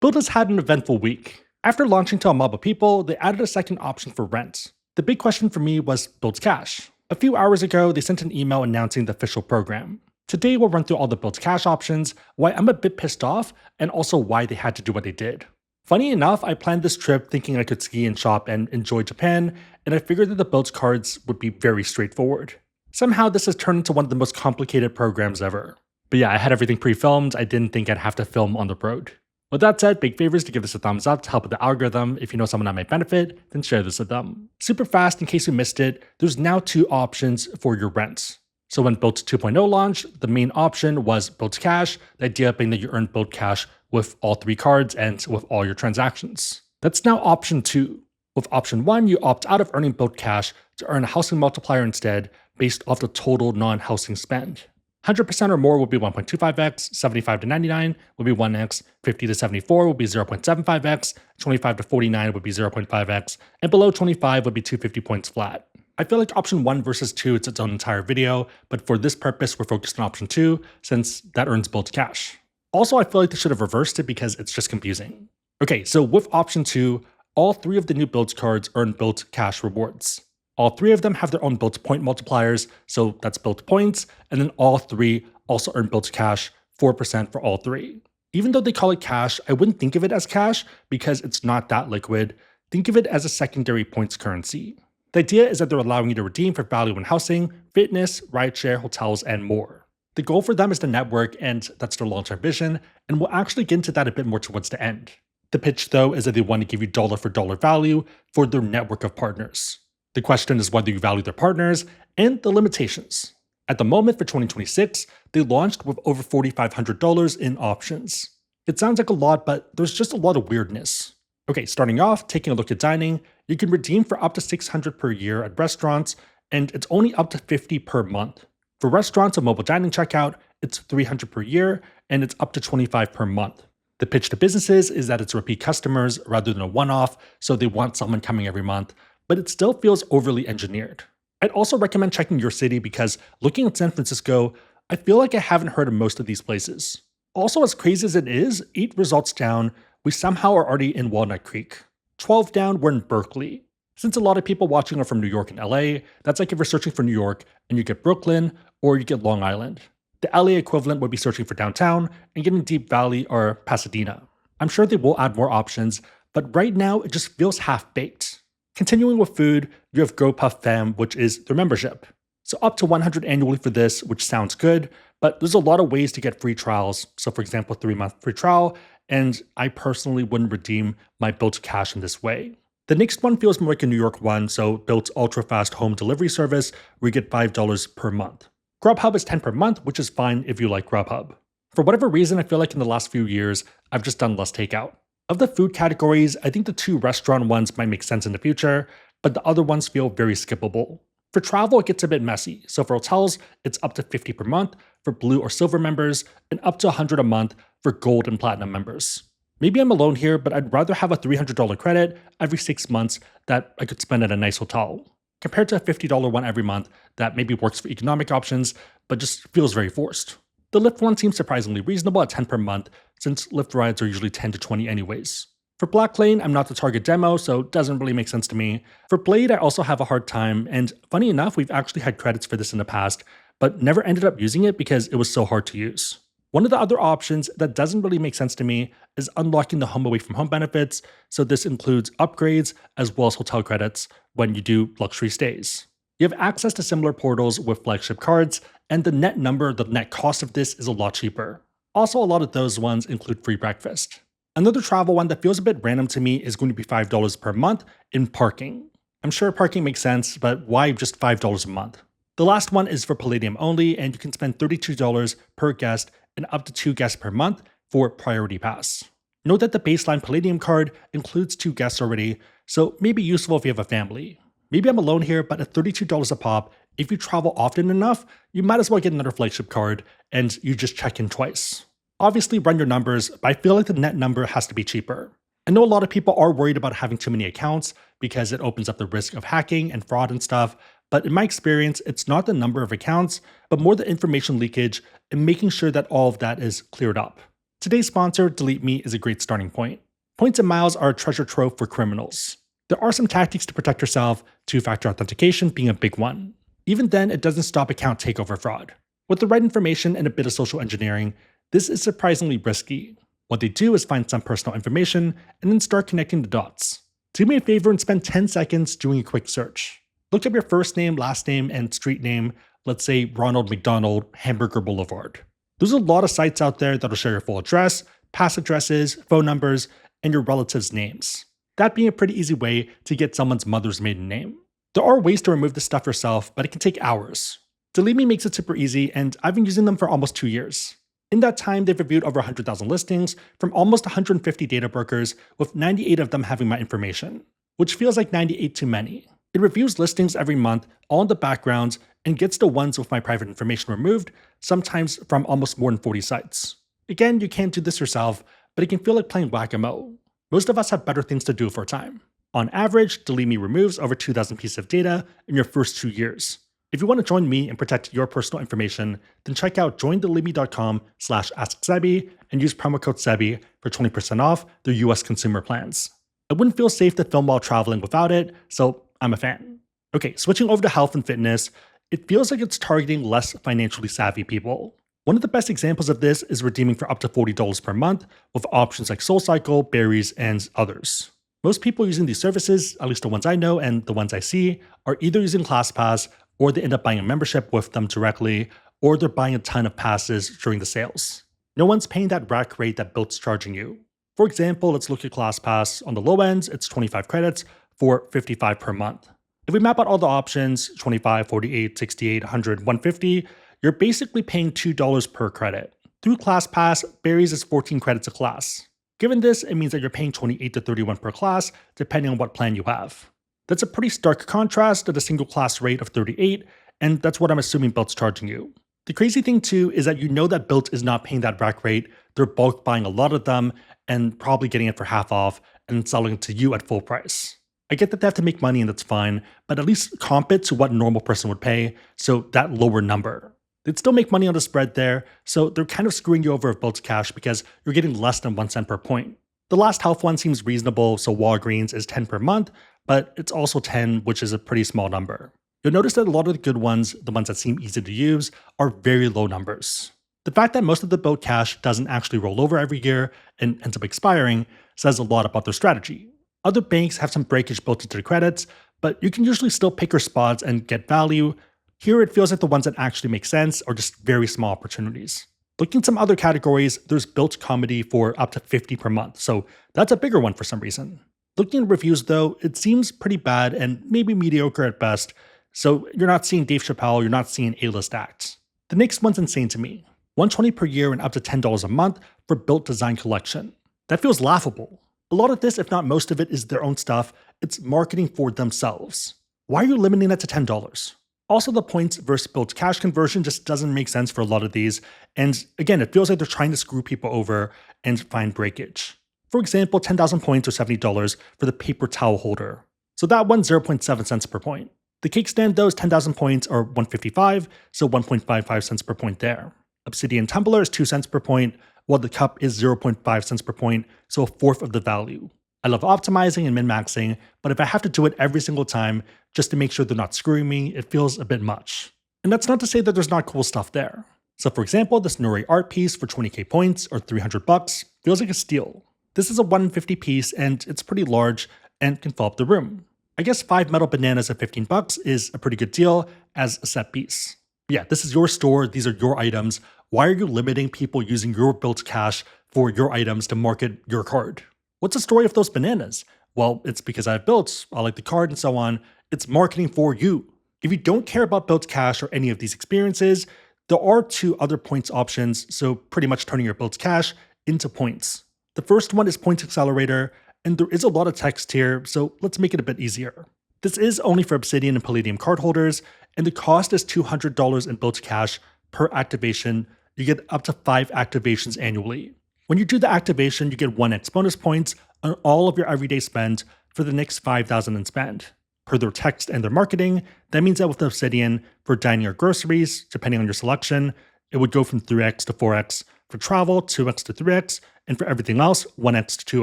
Bilt has had an eventful week. After launching to a mob of people, they added a second option for rent. The big question for me was Bilt's Cash. A few hours ago, they sent an email announcing the official program. Today, we'll run through all the Bilt's Cash options, why I'm a bit pissed off, and also why they had to do what they did. Funny enough, I planned this trip thinking I could ski and shop and enjoy Japan, and I figured that the Bilt's cards would be very straightforward. Somehow, this has turned into one of the most complicated programs ever. But yeah, I had everything pre-filmed. I didn't think I'd have to film on the road. With that said, big favors to give this a thumbs up to help with the algorithm. If you know someone that might benefit, then share this with them. Super fast, in case you missed it, there's now two options for your rents. So when Bilt 2.0 launched, the main option was Bilt Cash, the idea being that you earn Bilt Cash with all three cards and with all your transactions. That's now option 2. With option 1, you opt out of earning Bilt Cash to earn a housing multiplier instead based off the total non-housing spend. 100% or more will be 1.25x, 75 to 99 will be 1x, 50 to 74 will be 0.75x, 25 to 49 would be 0.5x, and below 25 would be 250 points flat. I feel like option 1 versus 2 is its own entire video, but for this purpose we're focused on option 2 since that earns Bilt Cash. Also, I feel like they should have reversed it because it's just confusing. Okay, so with option 2, all 3 of the new Bilt cards earn Bilt Cash rewards. All 3 of them have their own Bilt point multipliers, so that's Bilt points, and then all 3 also earn Bilt Cash, 4% for all 3. Even though they call it cash, I wouldn't think of it as cash because it's not that liquid. Think of it as a secondary points currency. The idea is that they're allowing you to redeem for value in housing, fitness, rideshare, hotels, and more. The goal for them is to network, and that's their long-term vision, and we'll actually get into that a bit more towards the end. The pitch, though, is that they want to give you dollar for dollar value for their network of partners. The question is whether you value their partners and the limitations. At the moment for 2026, they launched with over $4,500 in options. It sounds like a lot, but there's just a lot of weirdness. Okay, starting off, taking a look at dining, you can redeem for up to $600 per year at restaurants, and it's only up to $50 per month. For restaurants and mobile dining checkout, it's $300 per year, and it's up to $25 per month. The pitch to businesses is that it's repeat customers rather than a one-off, so they want someone coming every month, but it still feels overly engineered. I'd also recommend checking your city because looking at San Francisco, I feel like I haven't heard of most of these places. Also, as crazy as it is, 8 results down, we somehow are already in Walnut Creek. 12 down, we're in Berkeley. Since a lot of people watching are from New York and LA, that's like if you're searching for New York and you get Brooklyn or you get Long Island. The LA equivalent would be searching for downtown and getting Deep Valley or Pasadena. I'm sure they will add more options, but right now it just feels half-baked. Continuing with food, you have GoPuff Fam, which is their membership. So up to $100 annually for this, which sounds good, but there's a lot of ways to get free trials. So for example, 3-month free trial, and I personally wouldn't redeem my Bilt Cash in this way. The next one feels more like a New York one, so Bilt's ultra-fast home delivery service, where you get $5 per month. Grubhub is $10 per month, which is fine if you like Grubhub. For whatever reason, I feel like in the last few years, I've just done less takeout. Of the food categories, I think the 2 restaurant ones might make sense in the future, but the other ones feel very skippable. For travel, it gets a bit messy. So for hotels, it's up to $50 per month for Blue or Silver members, and up to $100 a month for Gold and Platinum members. Maybe I'm alone here, but I'd rather have a $300 credit every 6 months that I could spend at a nice hotel, compared to a $50 one every month that maybe works for economic options, but just feels very forced. The Lyft one seems surprisingly reasonable at $10 per month, since Lyft rides are usually 10 to 20 anyways. For Black Lane, I'm not the target demo, so it doesn't really make sense to me. For Blade, I also have a hard time, and funny enough, we've actually had credits for this in the past, but never ended up using it because it was so hard to use. One of the other options that doesn't really make sense to me is unlocking the home away from home benefits, so this includes upgrades as well as hotel credits when you do luxury stays. You have access to similar portals with flagship cards, and the net cost of this is a lot cheaper. Also, a lot of those ones include free breakfast. Another travel one that feels a bit random to me is going to be $5 per month in parking. I'm sure parking makes sense, but why just $5 a month? The last one is for Palladium only, and you can spend $32 per guest and up to 2 guests per month for Priority Pass. Note that the baseline Palladium card includes 2 guests already, so may be useful if you have a family. Maybe I'm alone here, but at $32 a pop, if you travel often enough, you might as well get another flagship card, and you just check in twice. Obviously run your numbers, but I feel like the net number has to be cheaper. I know a lot of people are worried about having too many accounts because it opens up the risk of hacking and fraud and stuff, but in my experience, it's not the number of accounts, but more the information leakage and making sure that all of that is cleared up. Today's sponsor, Delete Me, is a great starting point. Points and miles are a treasure trove for criminals. There are some tactics to protect yourself, two-factor authentication being a big one. Even then, it doesn't stop account takeover fraud. With the right information and a bit of social engineering, this is surprisingly risky. What they do is find some personal information and then start connecting the dots. Do me a favor and spend 10 seconds doing a quick search. Look up your first name, last name, and street name, let's say Ronald McDonald, Hamburger Boulevard. There's a lot of sites out there that'll share your full address, past addresses, phone numbers, and your relatives' names. That being a pretty easy way to get someone's mother's maiden name. There are ways to remove this stuff yourself, but it can take hours. Delete Me makes it super easy, and I've been using them for almost 2 years. In that time, they've reviewed over 100,000 listings from almost 150 data brokers, with 98 of them having my information, which feels like 98 too many. It reviews listings every month, all in the background, and gets the ones with my private information removed, sometimes from almost more than 40 sites. Again, you can't do this yourself, but it can feel like playing whack-a-mole. Most of us have better things to do for a time. On average, Delete Me removes over 2,000 pieces of data in your first 2 years. If you want to join me and protect your personal information, then check out joindeleteme.com/AskSebby and use promo code SEBBY for 20% off their US consumer plans. I wouldn't feel safe to film while traveling without it, so I'm a fan. Okay, switching over to health and fitness, it feels like it's targeting less financially savvy people. One of the best examples of this is redeeming for up to $40 per month with options like SoulCycle, Berries, and others. Most people using these services, at least the ones I know and the ones I see, are either using ClassPass, or they end up buying a membership with them directly, or they're buying a ton of passes during the sales. No one's paying that rack rate that Bilt's charging you. For example, let's look at ClassPass. On the low end, it's 25 credits for 55 per month. If we map out all the options, 25, 48, 68, 100, 150, you're basically paying $2 per credit. Through ClassPass, Berries is 14 credits a class. Given this, it means that you're paying 28 to 31 per class, depending on what plan you have. That's a pretty stark contrast to the single class rate of 38, and that's what I'm assuming Bilt's charging you. The crazy thing too is that you know that Bilt is not paying that rack rate, they're both buying a lot of them, and probably getting it for half off, and selling it to you at full price. I get that they have to make money and that's fine, but at least comp it to what a normal person would pay, so that lower number. They'd still make money on the spread there, so they're kind of screwing you over with Bilt's cash because you're getting less than 1 cent per point. The last health one seems reasonable, so Walgreens is 10 per month, but it's also 10, which is a pretty small number. You'll notice that a lot of the good ones, the ones that seem easy to use, are very low numbers. The fact that most of the Bilt cash doesn't actually roll over every year and ends up expiring says a lot about their strategy. Other banks have some breakage built into the credits, but you can usually still pick your spots and get value. Here it feels like the ones that actually make sense are just very small opportunities. Looking at some other categories, there's Bilt Comedy for up to 50 per month, so that's a bigger one for some reason. Looking at reviews though, it seems pretty bad and maybe mediocre at best, so you're not seeing Dave Chappelle, you're not seeing A-list acts. The next one's insane to me. $120 per year and up to $10 a month for Bilt Design Collection. That feels laughable. A lot of this, if not most of it, is their own stuff. It's marketing for themselves. Why are you limiting that to $10? Also, the points versus Bilt cash conversion just doesn't make sense for a lot of these. And again, it feels like they're trying to screw people over and find breakage. For example, 10,000 points or $70 for the paper towel holder. So that one's 0.7 cents per point. The cake stand, though, is 10,000 points or 155, so 1.55 cents per point there. Obsidian tumbler is 2 cents per point, while the cup is 0.5 cents per point, so a fourth of the value. I love optimizing and min-maxing, but if I have to do it every single time just to make sure they're not screwing me, it feels a bit much. And that's not to say that there's not cool stuff there. So for example, this Nuri art piece for 20k points or $300 feels like a steal. This is a 150 piece and it's pretty large and can fill up the room. I guess 5 metal bananas at $15 is a pretty good deal as a set piece. Yeah, this is your store, these are your items. Why are you limiting people using your Bilt cash for your items to market your card? What's the story of those bananas? Well, it's because I have Bilt, I like the card and so on. It's marketing for you. If you don't care about Bilt cash or any of these experiences, there are 2 other points options, so pretty much turning your Bilt cash into points. The first one is Points Accelerator, and there is a lot of text here, so let's make it a bit easier. This is only for Obsidian and Palladium cardholders, and the cost is $200 in Bilt cash per activation. You get up to 5 activations annually. When you do the activation, you get 1x bonus points on all of your everyday spend for the next 5,000 in spend. Per their text and their marketing, that means that with Obsidian, for dining or groceries, depending on your selection, it would go from 3x to 4x. For travel, 2x to 3x, and for everything else, 1x to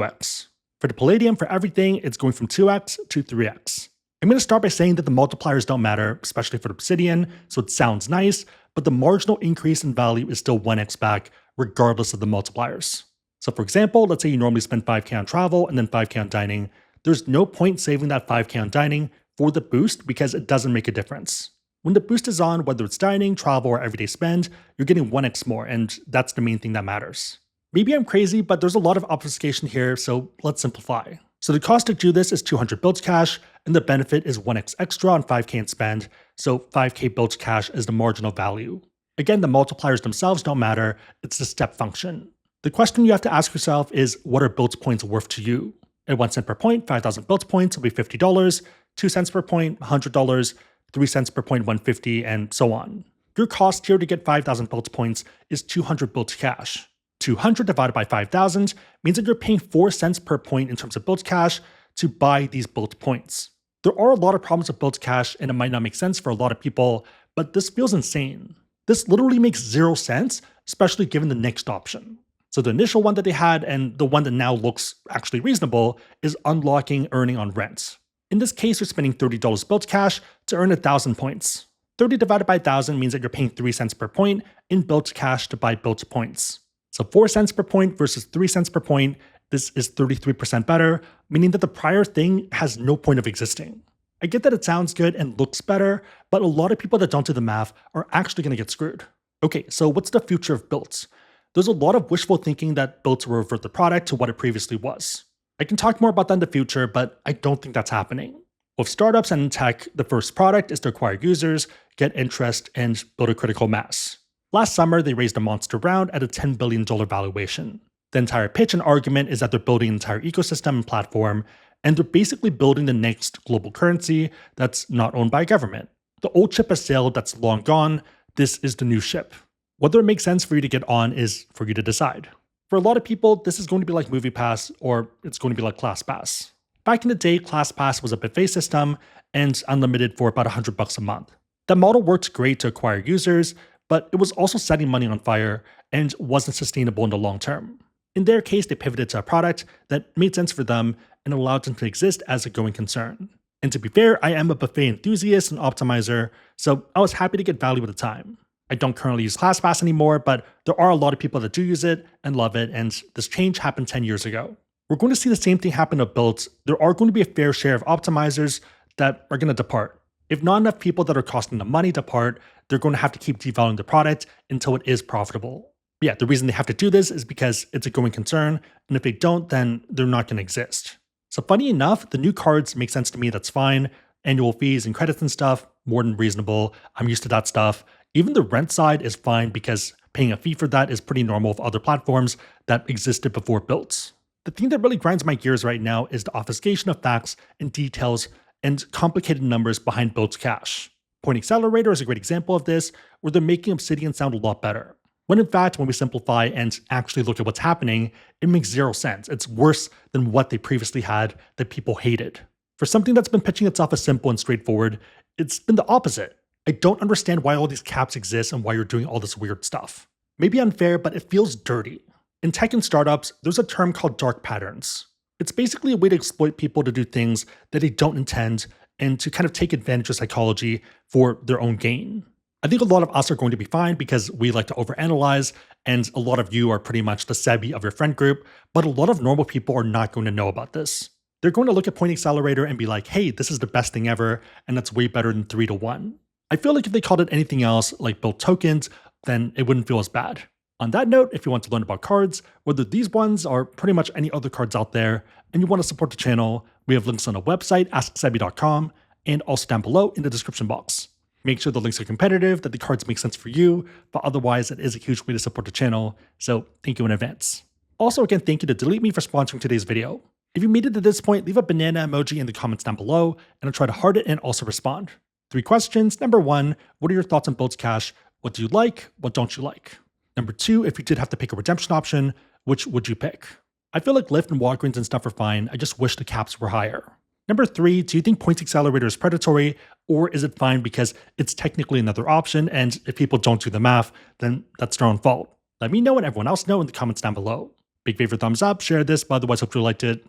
2x. For the Palladium, for everything, it's going from 2x to 3x. I'm going to start by saying that the multipliers don't matter, especially for the Obsidian, so it sounds nice, but the marginal increase in value is still 1x back, regardless of the multipliers. So for example, let's say you normally spend 5k on travel and then 5k on dining. There's no point saving that 5k on dining for the boost because it doesn't make a difference. When the boost is on, whether it's dining, travel, or everyday spend, you're getting 1x more, and that's the main thing that matters. Maybe I'm crazy, but there's a lot of obfuscation here, so let's simplify. So the cost to do this is 200 Bilt cash, and the benefit is 1x extra on 5k in spend, so 5k Bilt cash is the marginal value. Again, the multipliers themselves don't matter, it's the step function. The question you have to ask yourself is, what are Bilt points worth to you? At 1 cent per point, 5,000 Bilt points will be $50, 2 cents per point, $100, 3 cents per point, $150, and so on. Your cost here to get 5,000 Bilt points is 200 Bilt cash. 200 divided by 5,000 means that you're paying 4 cents per point in terms of Bilt cash to buy these Bilt points. There are a lot of problems with Bilt cash, and it might not make sense for a lot of people, but this feels insane. This literally makes 0 sense, especially given the next option. So the initial one that they had, and the one that now looks actually reasonable, is unlocking earning on rent. In this case, you're spending $30 Bilt cash to earn 1,000 points. 30 divided by 1,000 means that you're paying 3 cents per point in Bilt cash to buy Bilt points. So 4 cents per point versus 3 cents per point, this is 33% better, meaning that the prior thing has no point of existing. I get that it sounds good and looks better, but a lot of people that don't do the math are actually going to get screwed. Okay, so what's the future of Bilt? There's a lot of wishful thinking that Bilt will revert the product to what it previously was. I can talk more about that in the future, but I don't think that's happening. With startups and in tech, the first product is to acquire users, get interest, and build a critical mass. Last summer, they raised a monster round at a $10 billion valuation. The entire pitch and argument is that they're building an entire ecosystem and platform, and they're basically building the next global currency that's not owned by a government. The old ship has sailed, that's long gone. This is the new ship. Whether it makes sense for you to get on is for you to decide. For a lot of people, this is going to be like MoviePass, or it's going to be like ClassPass. Back in the day, ClassPass was a buffet system and unlimited for about $100 a month. That model worked great to acquire users, but it was also setting money on fire and wasn't sustainable in the long term. In their case, they pivoted to a product that made sense for them and allowed them to exist as a going concern. And to be fair, I am a buffet enthusiast and optimizer, so I was happy to get value at the time. I don't currently use ClassPass anymore, but there are a lot of people that do use it and love it, and this change happened 10 years ago. We're going to see the same thing happen to Bilt. There are going to be a fair share of optimizers that are going to depart. If not enough people that are costing them money depart, they're going to have to keep devaluing the product until it is profitable. Yeah, the reason they have to do this is because it's a going concern, and if they don't, then they're not going to exist. So funny enough, the new cards make sense to me, that's fine. Annual fees and credits and stuff, more than reasonable. I'm used to that stuff. Even the rent side is fine because paying a fee for that is pretty normal with other platforms that existed before Bilt. The thing that really grinds my gears right now is the obfuscation of facts and details and complicated numbers behind Bilt's cash. Point Accelerator is a great example of this, where they're making Obsidian sound a lot better. When in fact, when we simplify and actually look at what's happening, it makes 0 sense. It's worse than what they previously had that people hated. For something that's been pitching itself as simple and straightforward, it's been the opposite. I don't understand why all these caps exist and why you're doing all this weird stuff. Maybe unfair, but it feels dirty. In tech and startups, there's a term called dark patterns. It's basically a way to exploit people to do things that they don't intend and to kind of take advantage of psychology for their own gain. I think a lot of us are going to be fine because we like to overanalyze, and a lot of you are pretty much the Sebby of your friend group, but a lot of normal people are not going to know about this. They're going to look at Point Accelerator and be like, hey, this is the best thing ever, and that's way better than 3-to-1. I feel like if they called it anything else, like Bilt tokens, then it wouldn't feel as bad. On that note, if you want to learn about cards, whether these ones or pretty much any other cards out there, and you want to support the channel, we have links on the website, AskSebby.com, and also down below in the description box. Make sure the links are competitive, that the cards make sense for you, but otherwise it is a huge way to support the channel, so thank you in advance. Also, again, thank you to Delete Me for sponsoring today's video. If you made it to this point, leave a banana emoji in the comments down below, and I'll try to heart it and also respond. 3 questions. Number 1, what are your thoughts on Bilt's cash? What do you like? What don't you like? Number 2, if you did have to pick a redemption option, which would you pick? I feel like Lyft and Walgreens and stuff are fine, I just wish the caps were higher. Number 3, do you think Point Accelerator is predatory, or is it fine because it's technically another option, and if people don't do the math, then that's their own fault? Let me know and everyone else know in the comments down below. Big favor thumbs up, share this, but otherwise hope you liked it.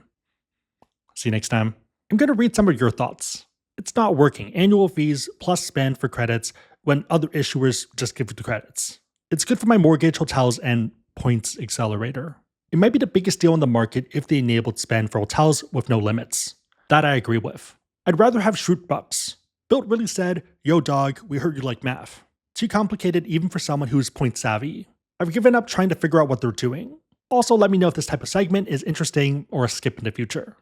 See you next time. I'm going to read some of your thoughts. It's not working. Annual fees plus spend for credits when other issuers just give you the credits. It's good for my mortgage, hotels, and points accelerator. It might be the biggest deal in the market if they enabled spend for hotels with no limits. That I agree with. I'd rather have shoot bucks. Bilt really said, yo dog, we heard you like math. Too complicated even for someone who's point savvy. I've given up trying to figure out what they're doing. Also, let me know if this type of segment is interesting or a skip in the future.